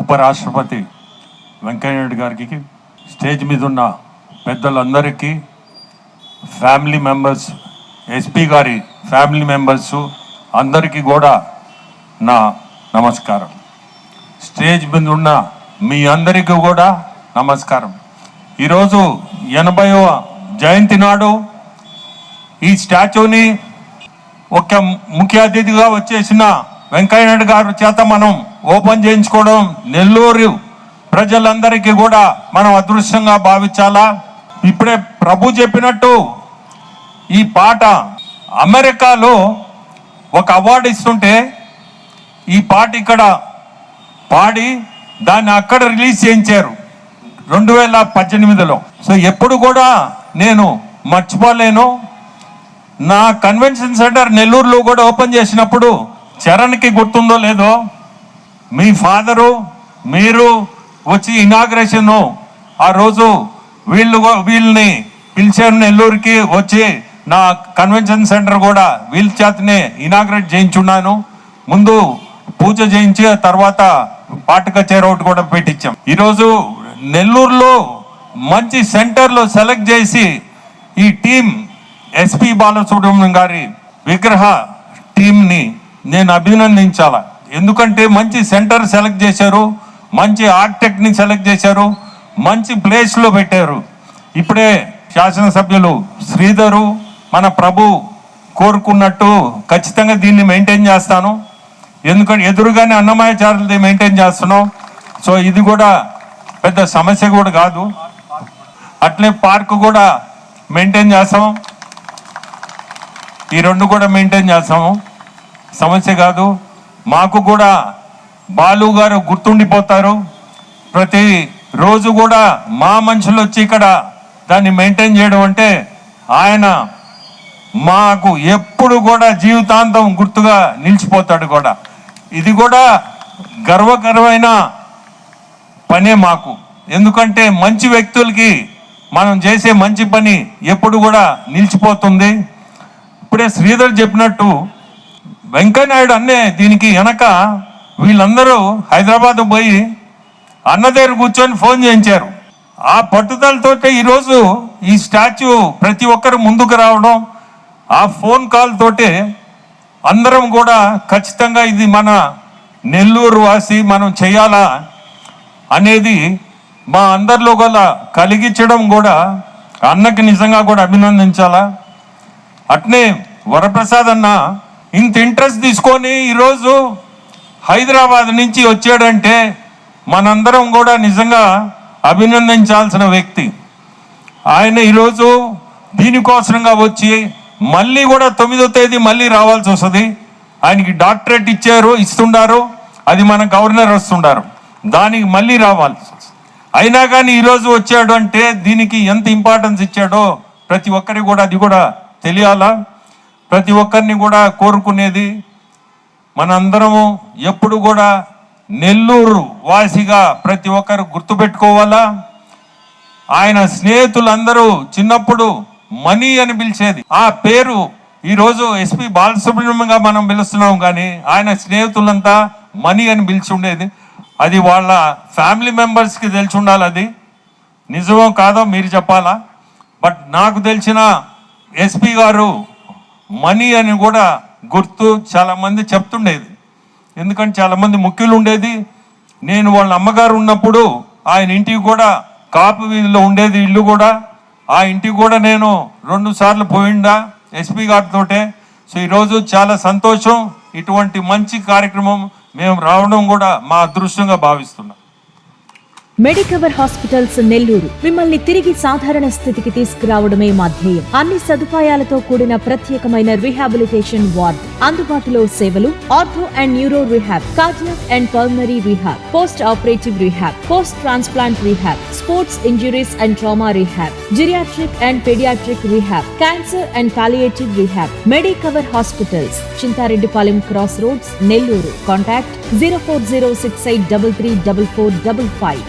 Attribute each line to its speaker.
Speaker 1: ఉపరాష్ట్రపతి వెంకయ్యనాయుడు గారికి, స్టేజ్ మీద ఉన్న పెద్దలందరికీ, ఫ్యామిలీ మెంబర్స్, ఎస్పీ గారి ఫ్యామిలీ మెంబర్స్ అందరికీ కూడా నా నమస్కారం. స్టేజ్ మీద ఉన్న మీ అందరికీ కూడా నమస్కారం. ఈరోజు 80వ జయంతి నాడు ఈ స్టాచ్యూని ఒక ముఖ్య అతిథిగా వచ్చేసిన వెంకయ్యనాయుడు గారి చేత మనం ఓపెన్ చేయించుకోవడం నెల్లూరు ప్రజలందరికీ కూడా మనం అదృష్టంగా భావించాలా. ఇప్పుడే ప్రభు చెప్పినట్టు ఈ పాట అమెరికాలో ఒక అవార్డు ఇస్తుంటే ఈ పాట ఇక్కడ పాడి దాన్ని అక్కడ రిలీజ్ చేయించారు 2018లో. సో ఎప్పుడు కూడా నేను మర్చిపోలేను. నా కన్వెన్షన్ సెంటర్ నెల్లూరులో కూడా ఓపెన్ చేసినప్పుడు చరణ్కి గుర్తుందో లేదో, మీ ఫాదరు మీరు వచ్చి ఇనాగ్రేషన్ ఆ రోజు వీళ్ళని పిలిచారు నెల్లూరుకి వచ్చి. నా కన్వెన్షన్ సెంటర్ కూడా వీళ్ళ చేతనే ఇనాగ్రేట్ చేయించున్నాను. ముందు పూజ చేయించి తర్వాత పాట కచేరీ ఒకటి కూడా పెట్టించాం. ఈరోజు నెల్లూరులో మంచి సెంటర్లో సెలెక్ట్ చేసి ఈ టీం ఎస్పీ బాలసుబ్రహ్మణ్యం గారి విగ్రహ టీంని నేను అభినందించాలా. ఎందుకంటే మంచి సెంటర్ సెలెక్ట్ చేశారు, మంచి ఆర్కిటెక్ట్ని సెలెక్ట్ చేశారు, మంచి ప్లేస్లో పెట్టారు. ఇప్పుడే శాసనసభ్యులు శ్రీధరు మన ప్రభు కోరుకున్నట్టు ఖచ్చితంగా దీన్ని మెయింటైన్ చేస్తాను. ఎందుకంటే ఎదురుగానే అన్నమయ్యాచార్యులది మెయింటైన్ చేస్తున్నాం. సో ఇది కూడా పెద్ద సమస్య కూడా కాదు. అట్లే పార్క్ కూడా మెయింటైన్ చేస్తాం. ఈ రెండు కూడా మెయింటైన్ చేస్తాము, సమస్య కాదు. మాకు కూడా బాలు గారు గుర్తుండిపోతారు. ప్రతి రోజు కూడా మా మనుషులు వచ్చి ఇక్కడ దాన్ని మెయింటైన్ చేయడం అంటే ఆయన మాకు ఎప్పుడు కూడా జీవితాంతం గుర్తుగా నిలిచిపోతాడు కూడా. ఇది కూడా గర్వకరమైన పనే మాకు. ఎందుకంటే మంచి వ్యక్తులకి మనం చేసే మంచి పని ఎప్పుడు కూడా నిలిచిపోతుంది. ఇప్పుడే శ్రీధర్ చెప్పినట్టు వెంకయ్యనాయుడు అన్నే దీనికి వెనక వీళ్ళందరూ హైదరాబాద్ పోయి అన్న దగ్గర కూర్చొని ఫోన్ చేయించారు. ఆ పట్టుదలతో ఈరోజు ఈ స్టాచ్యూ ప్రతి ఒక్కరు ముందుకు రావడం, ఆ ఫోన్ కాల్ తోటే అందరం కూడా ఖచ్చితంగా ఇది మన నెల్లూరు వాసి మనం చేయాలా అనేది మా అందరిలో గల కలిగించడం కూడా అన్నకి నిజంగా కూడా అభినందించాలా. అట్నే వరప్రసాద్ అన్న ఇంత ఇంట్రెస్ట్ తీసుకొని ఈరోజు హైదరాబాద్ నుంచి వచ్చాడంటే మనందరం కూడా నిజంగా అభినందించాల్సిన వ్యక్తి. ఆయన ఈరోజు దీనికోసంగా వచ్చి మళ్ళీ కూడా 9వ తేదీ మళ్ళీ రావాల్సి వస్తుంది. ఆయనకి డాక్టరేట్ ఇస్తున్నారు, అది మన గవర్నర్ వస్తున్నారు, దానికి మళ్ళీ రావాలి. అయినా కానీ ఈరోజు వచ్చాడు అంటే దీనికి ఎంత ఇంపార్టెన్స్ ఇచ్చాడో ప్రతి ఒక్కరికి కూడా అది కూడా తెలియాలా. ప్రతి ఒక్కరిని కూడా కోరుకునేది మనందరము ఎప్పుడు కూడా నెల్లూరు వాసిగా ప్రతి ఒక్కరు గుర్తుపెట్టుకోవాలా. ఆయన స్నేహితులందరూ చిన్నప్పుడు మనీ అని పిలిచేది, ఆ పేరు ఈరోజు ఎస్పీ బాలసుబ్రహ్మణ్యంగా మనం పిలుస్తున్నాం, కానీ ఆయన స్నేహితులంతా మనీ అని పిలిచి ఉండేది. అది వాళ్ళ ఫ్యామిలీ మెంబర్స్కి తెలిసి ఉండాలి. అది నిజమో కాదో మీరు చెప్పాలా. బట్ నాకు తెలిసిన ఎస్పీ గారు మనీ అని కూడా గుర్తు చాలామంది చెప్తుండేది. ఎందుకంటే చాలామంది ముఖ్యులు ఉండేది. నేను వాళ్ళ అమ్మగారు ఉన్నప్పుడు ఆయన ఇంటికి కూడా కాపు వీధిలో ఉండేది ఇల్లు కూడా. ఆ ఇంటికి కూడా నేను 2 సార్లు పోయిండా ఎస్పీ గారితోటే. సో ఈరోజు చాలా సంతోషం. ఇటువంటి మంచి కార్యక్రమం మేము రావడం కూడా మా అదృష్టంగా భావిస్తున్నాం.
Speaker 2: మెడికవర్ హాస్పిటల్స్ నెల్లూరు మిమ్మల్ని తిరిగి సాధారణ స్థితికి తీసుకురావడమే మా ధ్యేయం. అన్ని సదుపాయాలతో కూడిన ప్రత్యేకమైన రీహాబిలిటేషన్ వార్డ్, అందుబాటులో సేవలు ortho and neuro rehab, cardiac and pulmonary rehab, post operative rehab, post transplant rehab, sports injuries and trauma rehab, geriatric and paediatric rehab, cancer and palliative rehab. Medicover hospitals, Chintareddypalem cross roads, Nellore. Contact 040683344555.